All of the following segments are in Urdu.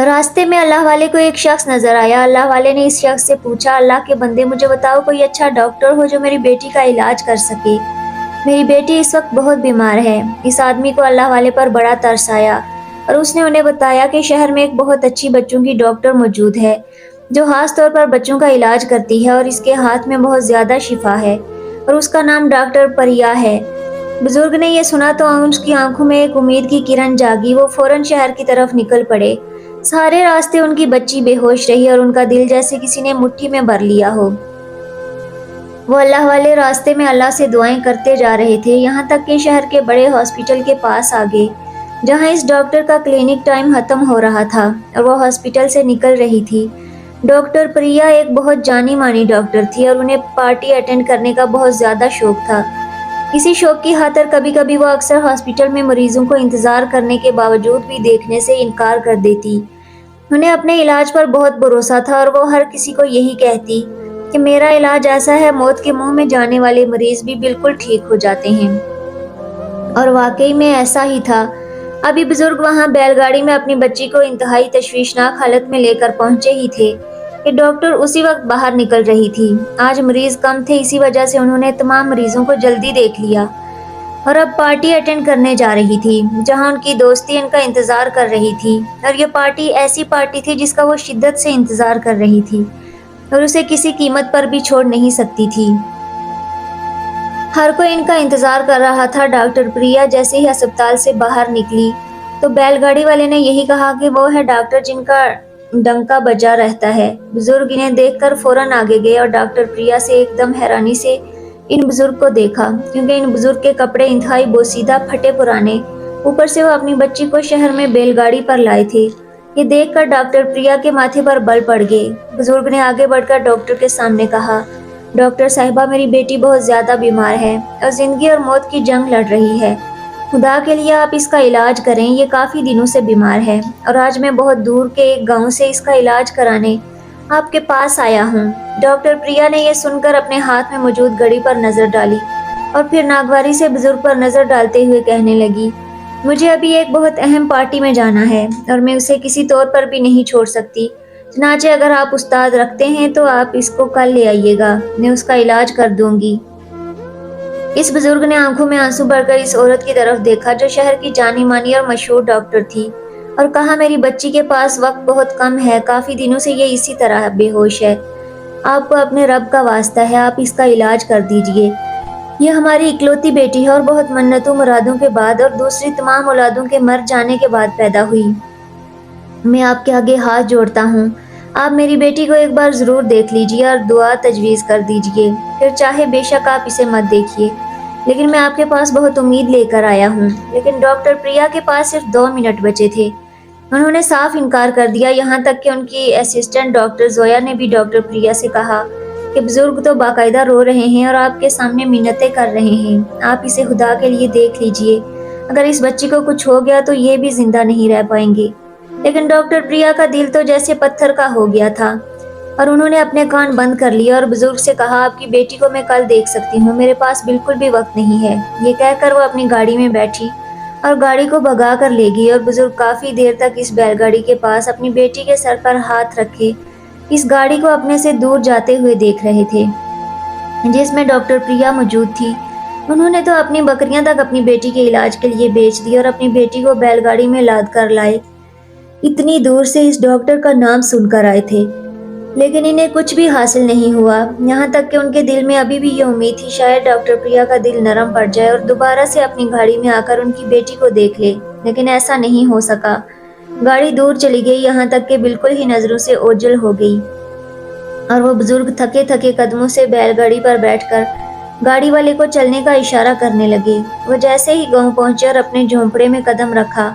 راستے میں اللہ والے کو ایک شخص نظر آیا۔ اللہ والے نے اس شخص سے پوچھا، اللہ کے بندے مجھے بتاؤ کوئی اچھا ڈاکٹر ہو جو میری بیٹی کا علاج کر سکے، میری بیٹی اس وقت بہت بیمار ہے۔ اس آدمی کو اللہ والے پر بڑا ترس آیا اور اس نے انہیں بتایا کہ شہر میں ایک بہت اچھی بچوں کی ڈاکٹر موجود ہے جو خاص طور پر بچوں کا علاج کرتی ہے اور اس کے ہاتھ میں بہت زیادہ شفا ہے اور اس کا نام ڈاکٹر پریا ہے۔ بزرگ نے یہ سنا تو اس کی آنکھوں میں ایک امید کی کرن جاگی۔ وہ فوراً شہر کی طرف نکل پڑے۔ سارے راستے ان کی بچی بے ہوش رہی اور ان کا دل جیسے کسی نے مٹھی میں بھر لیا ہو۔ وہ اللہ والے راستے میں اللہ سے دعائیں کرتے جا رہے تھے، یہاں تک کہ شہر کے بڑے ہاسپٹل کے پاس آ گئے جہاں اس ڈاکٹر کا کلینک ٹائم ختم ہو رہا تھا اور وہ ہاسپٹل سے نکل رہی تھی۔ ڈاکٹر پریا ایک بہت جانی مانی ڈاکٹر تھی اور انہیں پارٹی اٹینڈ کرنے کا بہت زیادہ شوق تھا۔ اسی شوق کی خاطر کبھی کبھی وہ اکثر ہاسپٹل میں مریضوں کو انتظار کرنے کے باوجود بھی دیکھنے سے انکار کر دیتی۔ انہیں اپنے علاج پر بہت بھروسہ تھا اور وہ ہر کسی کو یہی کہتی کہ میرا علاج ایسا ہے، موت کے منہ میں جانے والے مریض بھی بالکل ٹھیک ہو جاتے ہیں۔ اور واقعی میں ایسا ہی تھا۔ ابھی بزرگ وہاں بیل گاڑی میں اپنی بچی کو انتہائی تشویشناک حالت میں لے کر پہنچے ہی تھے کہ ڈاکٹر اسی وقت باہر نکل رہی تھی۔ آج مریض کم تھے، اسی وجہ سے انہوں نے تمام مریضوں کو جلدی دیکھ لیا اور اب پارٹی اٹینڈ کرنے جا رہی تھی جہاں ان کی دوستی ان کا انتظار کر رہی تھی، اور یہ پارٹی ایسی پارٹی تھی جس کا وہ شدت سے انتظار کر رہی تھی اور اسے کسی قیمت پر بھی چھوڑ نہیں سکتی تھی۔ ہر کوئی ان کا انتظار کر رہا تھا۔ ڈاکٹر پریا جیسے ہی اسپتال سے باہر نکلی تو بیل گاڑی والے نے یہی کہا کہ وہ ہے ڈاکٹر جن کا ڈنکا بجا رہتا ہے۔ بزرگ انہیں دیکھ کر فوراً آگے گئے اور ڈاکٹر پریا سے ایک دم حیرانی سے ان بزرگ کو دیکھا، کیونکہ ان بزرگ کے کپڑے انتہائی بوسیدہ پھٹے پرانے، اوپر سے وہ اپنی بچی کو شہر میں بیل گاڑی پر لائے تھے۔ یہ دیکھ کر ڈاکٹر پریا کے ماتھے پر بل پڑ گئے۔ بزرگ نے آگے بڑھ کر ڈاکٹر کے سامنے کہا، ڈاکٹر صاحبہ میری بیٹی بہت زیادہ بیمار ہے اور زندگی اور موت کی جنگ لڑ رہی ہے، خدا کے لیے آپ اس کا علاج کریں، یہ کافی دنوں سے بیمار ہے اور آج میں بہت دور کے ایک گاؤں سے اس کا علاج کرانے آپ کے پاس آیا ہوں۔ ڈاکٹر پریا نے یہ سن کر اپنے ہاتھ میں موجود گھڑی پر نظر ڈالی اور پھر ناگواری سے بزرگ پر نظر ڈالتے ہوئے کہنے لگی، مجھے ابھی ایک بہت اہم پارٹی میں جانا ہے اور میں اسے کسی طور پر بھی نہیں چھوڑ سکتی، چنانچہ اگر آپ استاد رکھتے ہیں تو آپ اس کو کل لے آئیے گا، میں اس کا علاج کر دوں گی۔ اس بزرگ نے آنکھوں میں آنسو بھر کر اس عورت کی طرف دیکھا جو شہر کی جانی مانی اور مشہور ڈاکٹر تھی، اور کہا، میری بچی کے پاس وقت بہت کم ہے، کافی دنوں سے یہ اسی طرح بے ہوش ہے، آپ کو اپنے رب کا واسطہ ہے، آپ اس کا علاج کر دیجئے، یہ ہماری اکلوتی بیٹی ہے اور بہت منتوں مرادوں کے بعد اور دوسری تمام اولادوں کے مر جانے کے بعد پیدا ہوئی۔ میں آپ کے آگے ہاتھ جوڑتا ہوں، آپ میری بیٹی کو ایک بار ضرور دیکھ لیجئے اور دعا تجویز کر دیجئے، پھر چاہے بے شک آپ اسے مت دیکھیے، لیکن میں آپ کے پاس بہت امید لے کر آیا ہوں۔ لیکن ڈاکٹر پریا کے پاس صرف 2 منٹ بچے تھے، انہوں نے صاف انکار کر دیا، یہاں تک کہ ان کی اسسٹنٹ ڈاکٹر زویا نے بھی ڈاکٹر پریا سے کہا کہ بزرگ تو باقاعدہ رو رہے ہیں اور آپ کے سامنے منتیں کر رہے ہیں، آپ اسے خدا کے لیے دیکھ لیجئے، اگر اس بچی کو کچھ ہو گیا تو یہ بھی زندہ نہیں رہ پائیں گے۔ لیکن ڈاکٹر پریا کا دل تو جیسے پتھر کا ہو گیا تھا اور انہوں نے اپنے کان بند کر لیے اور بزرگ سے کہا، آپ کی بیٹی کو میں کل دیکھ سکتی ہوں، میرے پاس بالکل بھی وقت نہیں ہے۔ یہ کہہ کر وہ اپنی گاڑی میں بیٹھی اور گاڑی کو بھگا کر لے گئی اور بزرگ کافی دیر تک اس بیل گاڑی کے پاس اپنی بیٹی کے سر پر ہاتھ رکھے اس گاڑی کو اپنے سے دور جاتے ہوئے دیکھ رہے تھے جس میں ڈاکٹر پریا موجود تھی۔ انہوں نے تو اپنی بکریاں تک اپنی بیٹی کے علاج کے لیے بیچ دی اور اپنی بیٹی کو بیل گاڑی میں لاد کر لائے، اتنی دور سے اس ڈاکٹر کا نام سن کر آئے تھے، لیکن انہیں کچھ بھی حاصل نہیں ہوا، یہاں تک کہ ان کے دل میں ابھی بھی یہ امید تھی شاید ڈاکٹر پریا کا دل نرم پڑ جائے اور دوبارہ سے اپنی گاڑی میں آ کر ان کی بیٹی کو دیکھ لے، لیکن ایسا نہیں ہو سکا۔ گاڑی دور چلی گئی، یہاں تک کہ بالکل ہی نظروں سے اوجھل ہو گئی اور وہ بزرگ تھکے تھکے قدموں سے بیل گاڑی پر بیٹھ کر گاڑی والے کو چلنے کا اشارہ کرنے لگے۔ وہ جیسے ہی گاؤں پہنچے اور اپنے جھونپڑے میں قدم رکھا،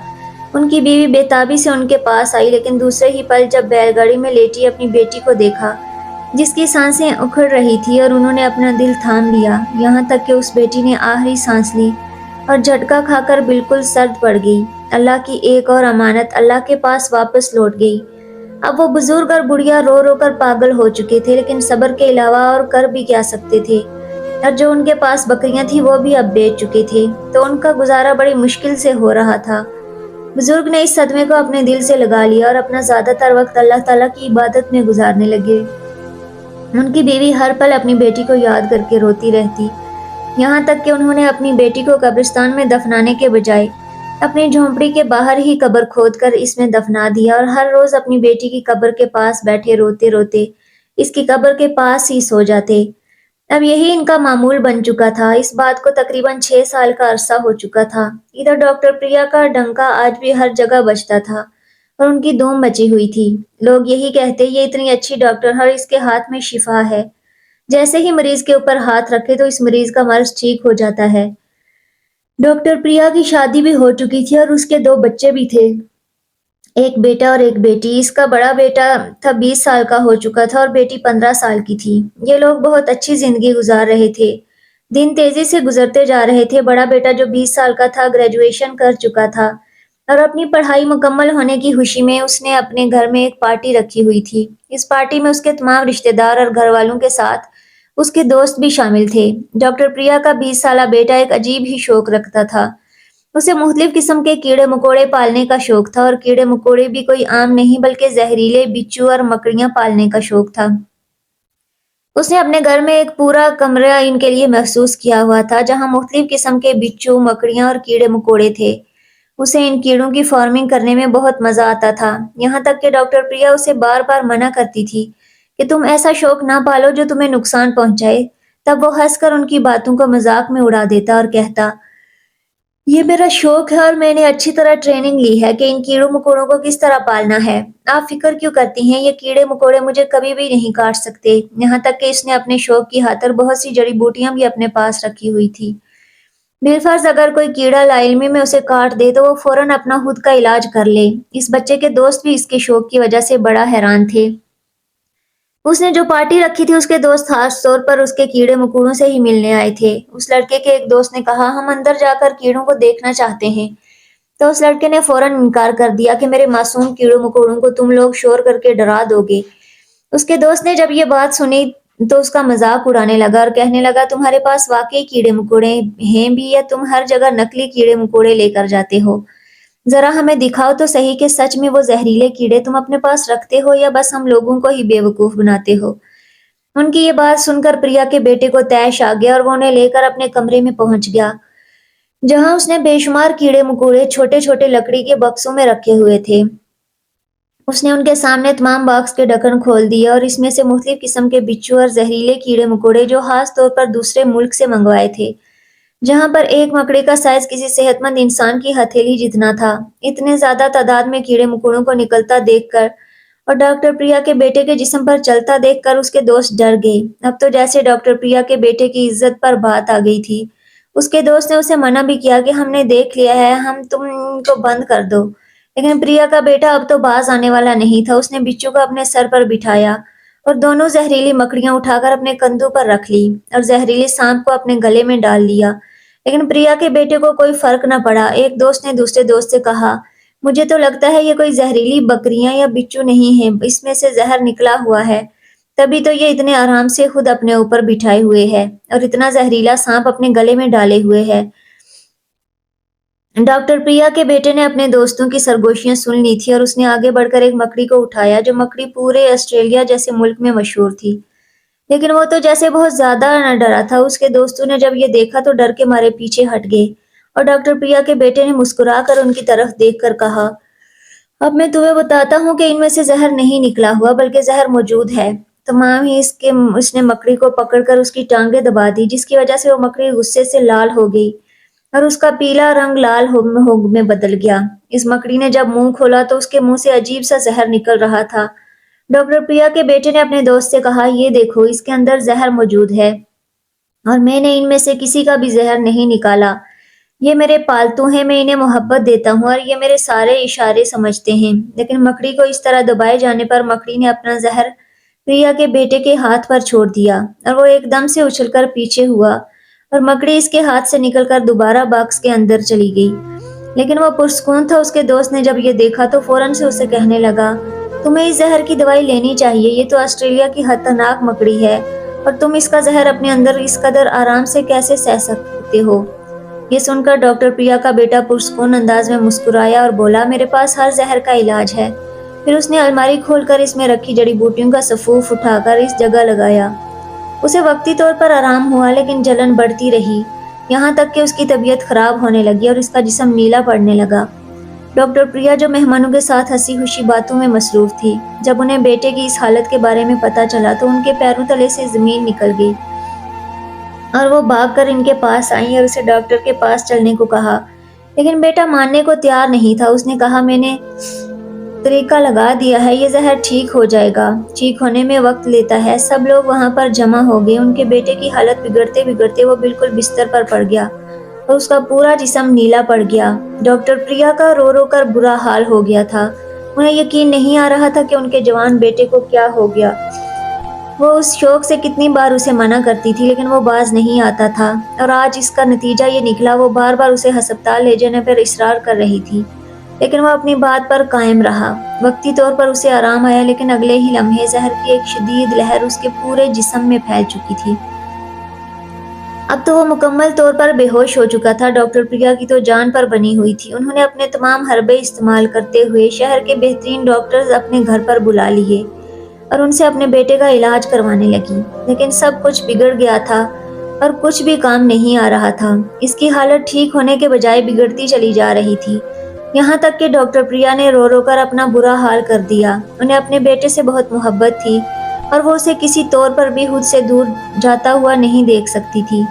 ان کی بیوی بے تابی سے ان کے پاس آئی، لیکن دوسرے ہی پل جب بیل گاڑی میں لیٹی اپنی بیٹی کو دیکھا جس کی سانسیں اکھڑ رہی تھی اور انہوں نے اپنا دل تھام لیا، یہاں تک کہ اس بیٹی نے آخری سانس لی اور جھٹکا کھا کر بالکل سرد پڑ گئی۔ اللہ کی ایک اور امانت اللہ کے پاس واپس لوٹ گئی۔ اب وہ بزرگ اور بڑھیا رو رو کر پاگل ہو چکے تھے، لیکن صبر کے علاوہ اور کر بھی کیا سکتے تھے، اور جو ان کے پاس بکریاں تھیں وہ بھی اب بیچ چکے تھے، تو ان کا گزارا بڑی مشکل سے ہو رہا تھا۔ بزرگ نے اس صدمے کو اپنے دل سے لگا لیا اور اپنا زیادہ تر وقت اللہ تعالیٰ کی عبادت میں گزارنے لگے۔ ان کی بیوی ہر پل اپنی بیٹی کو یاد کر کے روتی رہتی، یہاں تک کہ انہوں نے اپنی بیٹی کو قبرستان میں دفنانے کے بجائے اپنی جھونپڑی کے باہر ہی قبر کھود کر اس میں دفنا دیا، اور ہر روز اپنی بیٹی کی قبر کے پاس بیٹھے روتے روتے اس کی قبر کے پاس ہی سو جاتے۔ اب یہی ان کا معمول بن چکا تھا۔ اس بات کو تقریباً 6 سال کا عرصہ ہو چکا تھا۔ ادھر ڈاکٹر پریا کا ڈنکا آج بھی ہر جگہ بجتا تھا اور ان کی دھوم مچی ہوئی تھی۔ لوگ یہی کہتے، یہ اتنی اچھی ڈاکٹر ہے اور اس کے ہاتھ میں شفا ہے، جیسے ہی مریض کے اوپر ہاتھ رکھے تو اس مریض کا مرض ٹھیک ہو جاتا ہے۔ ڈاکٹر پریا کی شادی بھی ہو چکی تھی اور اس کے 2 بچے بھی تھے، ایک بیٹا اور ایک بیٹی۔ اس کا بڑا بیٹا تھا 20 سال کا ہو چکا تھا اور بیٹی 15 سال کی تھی۔ یہ لوگ بہت اچھی زندگی گزار رہے تھے، دن تیزی سے گزرتے جا رہے تھے۔ بڑا بیٹا جو 20 سال کا تھا گریجویشن کر چکا تھا اور اپنی پڑھائی مکمل ہونے کی خوشی میں اس نے اپنے گھر میں ایک پارٹی رکھی ہوئی تھی۔ اس پارٹی میں اس کے تمام رشتہ دار اور گھر والوں کے ساتھ اس کے دوست بھی شامل تھے۔ ڈاکٹر پریا کا 20 سالہ بیٹا ایک عجیب ہی شوق رکھتا تھا۔ اسے مختلف قسم کے کیڑے مکوڑے پالنے کا شوق تھا، اور کیڑے مکوڑے بھی کوئی عام نہیں بلکہ زہریلے بچھو اور مکڑیاں پالنے کا شوق تھا۔ اس نے اپنے گھر میں ایک پورا کمرہ ان کے لیے مخصوص کیا ہوا تھا، جہاں مختلف قسم کے بچھو، مکڑیاں اور کیڑے مکوڑے تھے۔ اسے ان کیڑوں کی فارمنگ کرنے میں بہت مزہ آتا تھا، یہاں تک کہ ڈاکٹر پریا اسے بار بار منع کرتی تھی کہ تم ایسا شوق نہ پالو جو تمہیں نقصان پہنچائے۔ تب وہ ہنس کر ان کی باتوں کو مذاق میں اڑا دیتا اور کہتا، یہ میرا شوق ہے اور میں نے اچھی طرح ٹریننگ لی ہے کہ ان کیڑوں مکوڑوں کو کس طرح پالنا ہے۔ آپ فکر کیوں کرتی ہیں؟ یہ کیڑے مکوڑے مجھے کبھی بھی نہیں کاٹ سکتے۔ یہاں تک کہ اس نے اپنے شوق کی خاطر بہت سی جڑی بوٹیاں بھی اپنے پاس رکھی ہوئی تھی۔ بالفرض اگر کوئی کیڑا لاعلمی میں اسے کاٹ دے تو وہ فوراً اپنا خود کا علاج کر لے۔ اس بچے کے دوست بھی اس کے شوق کی وجہ سے بڑا حیران تھے۔ اس نے جو پارٹی رکھی تھی اس کے دوست خاص طور پر اس کے کیڑے مکوڑوں سے ہی ملنے آئے تھے۔ اس لڑکے کے ایک دوست نے کہا، ہم اندر جا کر کیڑوں کو دیکھنا چاہتے ہیں۔ تو اس لڑکے نے فوراً انکار کر دیا کہ میرے معصوم کیڑوں مکوڑوں کو تم لوگ شور کر کے ڈرا دو گے۔ اس کے دوست نے جب یہ بات سنی تو اس کا مذاق اڑانے لگا اور کہنے لگا، تمہارے پاس واقعی کیڑے مکوڑے ہیں بھی یا تم ہر جگہ نکلی کیڑے مکوڑے لے کر جاتے ہو؟ ذرا ہمیں دکھاؤ تو صحیح کہ سچ میں وہ زہریلے کیڑے تم اپنے پاس رکھتے ہو یا بس ہم لوگوں کو ہی بے وقوف بناتے ہو۔ ان کی یہ بات سن کر پریا کے بیٹے کو طیش آ گیا اور وہ انہیں لے کر اپنے کمرے میں پہنچ گیا، جہاں اس نے بے شمار کیڑے مکوڑے چھوٹے چھوٹے لکڑی کے باکسوں میں رکھے ہوئے تھے۔ اس نے ان کے سامنے تمام باکس کے ڈھکن کھول دیے اور اس میں سے مختلف قسم کے بچھو اور زہریلے کیڑے مکوڑے جو خاص طور پر دوسرے ملک سے منگوائے تھے، جہاں پر ایک مکڑی کا سائز کسی صحت مند انسان کی ہتھیلی جتنا تھا، اتنے زیادہ تعداد میں کیڑے مکوڑوں کو نکلتا دیکھ کر اور ڈاکٹر پریا کے بیٹے کے جسم پر چلتا دیکھ کر اس کے دوست ڈر گئے۔ اب تو جیسے ڈاکٹر پریا کے بیٹے کی عزت پر بات آ گئی تھی۔ اس کے دوست نے اسے منع بھی کیا کہ ہم نے دیکھ لیا ہے، ہم تم کو بند کر دو، لیکن پریا کا بیٹا اب تو باز آنے والا نہیں تھا۔ اس نے بچو کو اپنے سر پر بٹھایا اور دونوں زہریلی مکڑیاں اٹھا کر اپنے کندھوں پر رکھ لی اور زہریلے سانپ کو اپنے گلے میں ڈال لیا، لیکن پریا کے بیٹے کو کوئی فرق نہ پڑا۔ ایک دوست نے دوسرے دوست سے کہا، مجھے تو لگتا ہے یہ کوئی زہریلی بکریاں یا بچو نہیں ہیں، اس میں سے زہر نکلا ہوا ہے، تبھی تو یہ اتنے آرام سے خود اپنے اوپر بٹھائے ہوئے ہے اور اتنا زہریلا سانپ اپنے گلے میں ڈالے ہوئے ہے۔ ڈاکٹر پریا کے بیٹے نے اپنے دوستوں کی سرگوشیاں سن لی تھی اور اس نے آگے بڑھ کر ایک مکڑی کو اٹھایا، جو مکڑی پورے آسٹریلیا جیسے ملک میں مشہور تھی، لیکن وہ تو جیسے بہت زیادہ نہ ڈرا تھا۔ اس کے دوستوں نے جب یہ دیکھا تو ڈر کے مارے پیچھے ہٹ گئے اور ڈاکٹر پریا کے بیٹے نے مسکرا کر ان کی طرف دیکھ کر کہا، اب میں تمہیں بتاتا ہوں کہ ان میں سے زہر نہیں نکلا ہوا بلکہ زہر موجود ہے۔ تمام ہی اس نے مکڑی کو پکڑ کر اس کی ٹانگیں دبا دی، جس کی وجہ سے وہ مکڑی غصے سے لال ہو گئی اور اس کا پیلا رنگ لال میں بدل گیا۔ اس مکڑی نے جب منہ کھولا تو اس کے منہ سے عجیب سا زہر نکل رہا تھا۔ ڈاکٹر پریا کے بیٹے نے اپنے دوست سے کہا، یہ دیکھو، اس کے اندر زہر موجود ہے اور میں نے ان میں سے کسی کا بھی زہر نہیں نکالا۔ یہ میرے پالتو ہیں، میں انہیں محبت دیتا ہوں اور یہ میرے سارے اشارے سمجھتے ہیں۔ لیکن مکڑی کو اس طرح دبائے جانے پر مکڑی نے اپنا زہر پریا کے بیٹے کے ہاتھ پر چھوڑ دیا اور وہ ایک دم سے اچھل کر پیچھے ہوا اور مکڑی اس کے ہاتھ سے نکل کر دوبارہ باکس کے اندر چلی گئی، لیکن وہ پرسکون تھا۔ اس کے دوست نے جب یہ دیکھا تو فوراً سے اسے کہنے لگا، تمہیں اس زہر کی دوائی لینی چاہیے، یہ تو آسٹریلیا کی خطرناک مکڑی ہے اور تم اس کا زہر اپنے اندر اس قدر آرام سے کیسے سہ سکتے ہو؟ یہ سن کر ڈاکٹر پریا کا بیٹا پرسکون انداز میں مسکرایا اور بولا، میرے پاس ہر زہر کا علاج ہے۔ پھر اس نے الماری کھول کر اس میں رکھی جڑی بوٹیوں کا صفوف اٹھا کر اس جگہ لگایا۔ اسے وقتی طور پر آرام ہوا، لیکن جلن بڑھتی رہی، یہاں تک کہ اس کی طبیعت خراب ہونے لگی اور اس کا جسم نیلا پڑنے لگا۔ ڈاکٹر پریا جو مہمانوں کے ساتھ ہنسی خوشی باتوں میں مصروف تھی، جب انہیں بیٹے کی اس حالت کے بارے میں پتہ چلا تو ان کے پیروں تلے سے زمین نکل گئی اور وہ بھاگ کر ان کے پاس آئیں اور اسے ڈاکٹر کے پاس چلنے کو کہا، لیکن بیٹا ماننے کو تیار نہیں تھا۔ اس نے کہا، میں نے طریقہ لگا دیا ہے، یہ زہر ٹھیک ہو جائے گا۔ ٹھیک ہونے میں وقت لیتا ہے۔ سب لوگ وہاں پر جمع ہو گئے۔ ان کے بیٹے کی حالت بگڑتے بگڑتے وہ بالکل بستر پر پڑ گیا اور اس کا پورا جسم نیلا پڑ گیا۔ ڈاکٹر پریا کا رو رو کر برا حال ہو گیا تھا۔ انہیں یقین نہیں آ رہا تھا کہ ان کے جوان بیٹے کو کیا ہو گیا۔ وہ اس شوق سے کتنی بار اسے منع کرتی تھی، لیکن وہ باز نہیں آتا تھا، اور آج اس کا نتیجہ یہ نکلا۔ وہ بار بار اسے ہسپتال لے جانے پر اصرار کر رہی تھی، لیکن وہ اپنی بات پر قائم رہا۔ وقتی طور پر اسے آرام آیا، لیکن اگلے ہی لمحے زہر کی ایک شدید لہر اس کے پورے جسم میں پھیل چکی تھی۔ اب تو وہ مکمل طور پر بے ہوش ہو چکا تھا۔ ڈاکٹر پریا کی تو جان پر بنی ہوئی تھی۔ انہوں نے اپنے تمام حربے استعمال کرتے ہوئے شہر کے بہترین ڈاکٹرز اپنے گھر پر بلا لیے اور ان سے اپنے بیٹے کا علاج کروانے لگی، لیکن سب کچھ بگڑ گیا تھا اور کچھ بھی کام نہیں آ رہا تھا۔ اس کی حالت ٹھیک ہونے کے بجائے بگڑتی چلی جا رہی تھی، یہاں تک کہ ڈاکٹر پریا نے رو رو کر اپنا برا حال کر دیا۔ انہیں اپنے بیٹے سے بہت محبت تھی اور وہ اسے کسی طور پر بھی خود سے دور جاتا ہوا نہیں دیکھ سکتی تھی۔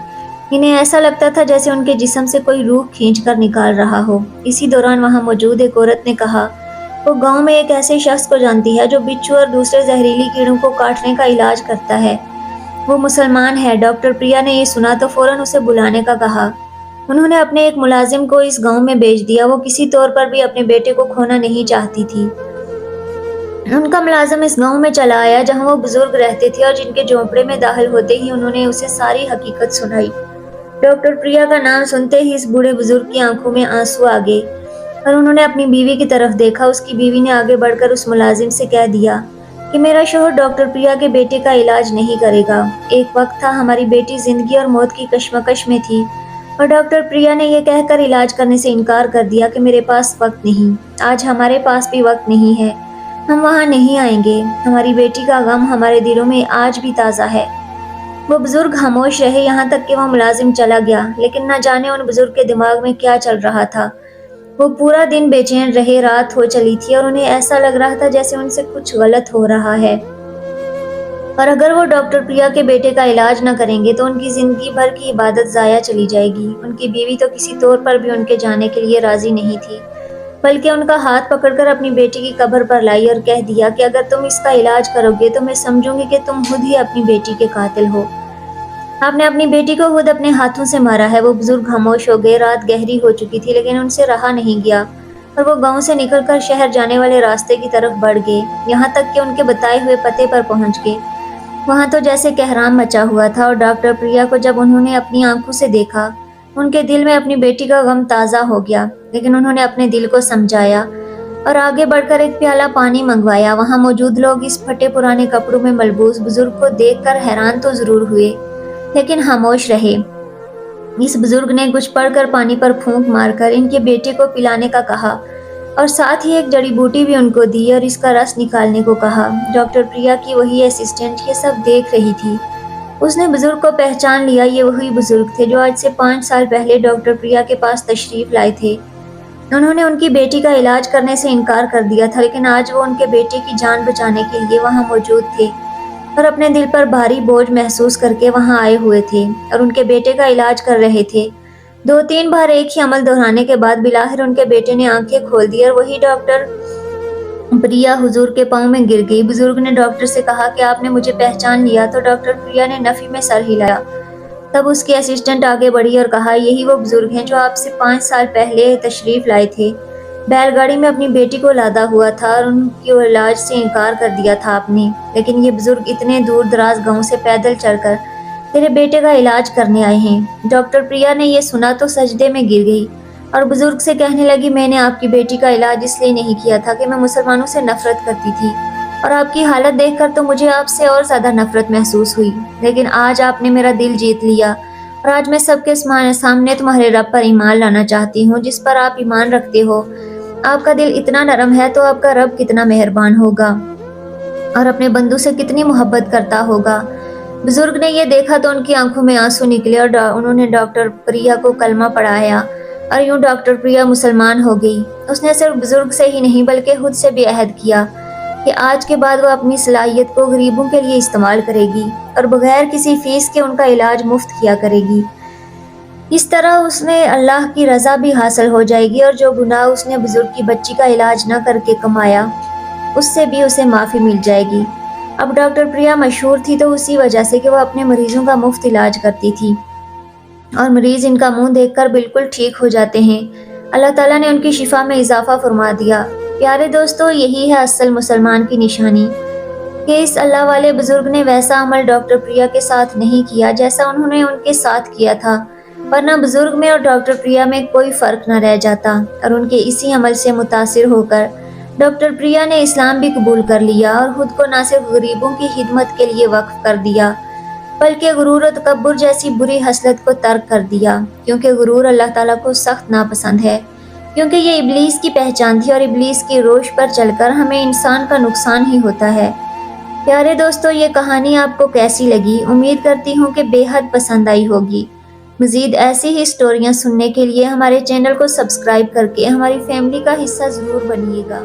انہیں ایسا لگتا تھا جیسے ان کے جسم سے کوئی روح کھینچ کر نکال رہا ہو۔ اسی دوران وہاں موجود ایک عورت نے کہا، وہ گاؤں میں ایک ایسے شخص کو جانتی ہے جو بچھو اور دوسرے زہریلی کیڑوں کو کاٹنے کا علاج کرتا ہے۔ وہ مسلمان ہے۔ ڈاکٹر پریا نے یہ سنا تو فوراً اسے بلانے کا کہا۔ انہوں نے اپنے ایک ملازم کو اس گاؤں میں بھیج دیا۔ وہ کسی طور پر بھی اپنے بیٹے کو کھونا نہیں چاہتی تھی۔ ان کا ملازم اس گاؤں میں چلا آیا جہاں وہ بزرگ رہتے تھے، اور جن کے جھونپڑے میں داخل ہوتے ہی انہوں نے اسے ساری حقیقت سنائی۔ ڈاکٹر پریا کا نام سنتے ہی اس بوڑھے بزرگ کی آنکھوں میں آنسو آ گئے اور انہوں نے اپنی بیوی کی طرف دیکھا۔ اس کی بیوی نے آگے بڑھ کر اس ملازم سے کہہ دیا کہ میرا شوہر ڈاکٹر پریا کے بیٹے کا علاج نہیں کرے گا۔ ایک وقت تھا ہماری بیٹی زندگی اور موت کی کشمکش میں تھی، اور ڈاکٹر پریا نے یہ کہہ کر علاج کرنے سے انکار کر دیا کہ میرے پاس وقت نہیں۔ آج ہمارے پاس بھی وقت نہیں ہے، ہم وہاں نہیں آئیں گے۔ ہماری بیٹی کا غم ہمارے دلوں میں آج بھی تازہ ہے۔ وہ بزرگ خاموش رہے یہاں تک کہ وہ ملازم چلا گیا، لیکن نہ جانے ان بزرگ کے دماغ میں کیا چل رہا تھا۔ وہ پورا دن بے چین رہے، رات ہو چلی تھی اور انہیں ایسا لگ رہا تھا جیسے ان سے کچھ غلط ہو رہا ہے، اور اگر وہ ڈاکٹر پریا کے بیٹے کا علاج نہ کریں گے تو ان کی زندگی بھر کی عبادت ضائع چلی جائے گی۔ ان کی بیوی تو کسی طور پر بھی ان کے جانے کے لیے راضی نہیں تھی، بلکہ ان کا ہاتھ پکڑ کر اپنی بیٹی کی قبر پر لائی اور کہہ دیا کہ اگر تم اس کا علاج کرو گے تو میں سمجھوں گی کہ تم خود ہی اپنی بیٹی کے قاتل ہو۔ آپ نے اپنی بیٹی کو خود اپنے ہاتھوں سے مارا ہے۔ وہ بزرگ خاموش ہو گئے۔ رات گہری ہو چکی تھی، لیکن ان سے رہا نہیں گیا اور وہ گاؤں سے نکل کر شہر جانے والے راستے کی طرف بڑھ گئے، یہاں تک کہ ان کے بتائے ہوئے پتے پر پہنچ گئے۔ وہاں تو جیسے کہرام مچا ہوا تھا، اور ڈاکٹر پریا کو جب انہوں نے اپنی آنکھوں سے دیکھا، ان کے دل میں اپنی بیٹی کا غم تازہ ہو گیا، لیکن انہوں نے اپنے دل کو سمجھایا اور آگے بڑھ کر ایک پیالہ پانی منگوایا۔ وہاں موجود لوگ اس پھٹے پرانے کپڑوں میں ملبوس بزرگ کو دیکھ کر حیران تو ضرور ہوئے، لیکن خاموش رہے۔ اس بزرگ نے کچھ پڑھ کر پانی پر پھونک مار کر ان کے بیٹے کو پلانے کا کہا، اور ساتھ ہی ایک جڑی بوٹی بھی ان کو دی اور اس کا رس نکالنے کو کہا۔ ڈاکٹر پریا کی وہی اسسٹنٹ یہ سب دیکھ رہی تھی۔ اس نے بزرگ کو پہچان لیا۔ یہ وہی بزرگ تھے جو آج سے 5 سال پہلے ڈاکٹر پریا کے پاس تشریف لائے تھے۔ انہوں نے ان کی بیٹی کا علاج کرنے سے انکار کر دیا تھا، لیکن آج وہ ان کے بیٹے کی جان بچانے کے لیے وہاں موجود تھے اور اپنے دل پر بھاری بوجھ محسوس کر کے وہاں آئے ہوئے تھے اور ان کے بیٹے کا علاج کر رہے تھے۔ 2-3 بار ایک ہی عمل دہرانے کے بعد بالآخر ان کے بیٹے نے آنکھیں کھول دی اور وہی ڈاکٹر پریا حضور کے پاؤں میں گر گئی۔ بزرگ نے ڈاکٹر سے کہا کہ آپ نے مجھے پہچان لیا، تو ڈاکٹر پریا نے نفی میں سر ہلایا۔ تب اس کی اسسٹنٹ آگے بڑھی اور کہا، یہی وہ بزرگ ہیں جو آپ سے 5 سال پہلے تشریف لائے تھے۔ بیل گاڑی میں اپنی بیٹی کو لادا ہوا تھا اور ان کے علاج سے انکار کر دیا تھا آپ نے، لیکن یہ بزرگ اتنے دور دراز گاؤں سے پیدل چل کر تیرے بیٹے کا علاج کرنے آئے ہیں۔ ڈاکٹر پریا نے یہ سنا تو سجدے میں گر گئی اور بزرگ سے کہنے لگی، میں نے آپ کی بیٹی کا علاج اس لیے نہیں کیا تھا کہ میں مسلمانوں سے نفرت کرتی تھی، اور آپ کی حالت دیکھ کر تو مجھے آپ سے اور زیادہ نفرت محسوس ہوئی، لیکن آج آپ نے میرا دل جیت لیا اور آج میں سب کے سامنے تمہارے رب پر ایمان لانا چاہتی ہوں جس پر آپ ایمان رکھتے ہو۔ آپ کا دل اتنا نرم ہے تو آپ کا رب کتنا مہربان ہوگا اور اپنے بندوں سے کتنی محبت کرتا ہوگا۔ بزرگ نے یہ دیکھا تو ان کی آنکھوں میں آنسو نکلے اور انہوں نے ڈاکٹر پریا کو کلمہ پڑھایا اور یوں ڈاکٹر پریا مسلمان ہو گئی۔ اس نے صرف بزرگ سے ہی نہیں بلکہ خود سے بھی عہد کیا کہ آج کے بعد وہ اپنی صلاحیت کو غریبوں کے لیے استعمال کرے گی اور بغیر کسی فیس کے ان کا علاج مفت کیا کرے گی۔ اس طرح اس نے اللہ کی رضا بھی حاصل ہو جائے گی اور جو گناہ اس نے بزرگ کی بچی کا علاج نہ کر کے کمایا اس سے بھی اسے معافی مل جائے گی۔ اب ڈاکٹر پریا مشہور تھی تو اسی وجہ سے کہ وہ اپنے مریضوں کا مفت علاج کرتی تھی اور مریض ان کا منہ دیکھ کر بالکل ٹھیک ہو جاتے ہیں۔ اللہ تعالیٰ نے ان کی شفا میں اضافہ فرما دیا۔ پیارے دوستو، یہی ہے اصل مسلمان کی نشانی کہ اس اللہ والے بزرگ نے ویسا عمل ڈاکٹر پریا کے ساتھ نہیں کیا جیسا انہوں نے ان کے ساتھ کیا تھا، ورنہ بزرگ میں اور ڈاکٹر پریا میں کوئی فرق نہ رہ جاتا، اور ان کے اسی عمل سے متاثر ہو کر ڈاکٹر پریا نے اسلام بھی قبول کر لیا اور خود کو نہ صرف غریبوں کی خدمت کے لیے وقف کر دیا بلکہ غرور و تکبر جیسی بری خصلت کو ترک کر دیا، کیونکہ غرور اللہ تعالیٰ کو سخت ناپسند ہے، کیونکہ یہ ابلیس کی پہچان تھی اور ابلیس کی روش پر چل کر ہمیں انسان کا نقصان ہی ہوتا ہے۔ پیارے دوستو، یہ کہانی آپ کو کیسی لگی؟ امید کرتی ہوں کہ بے حد پسند آئی ہوگی۔ مزید ایسی ہی سٹوریاں سننے کے لیے ہمارے چینل کو سبسکرائب کر کے ہماری فیملی کا حصہ ضرور بنیے گا۔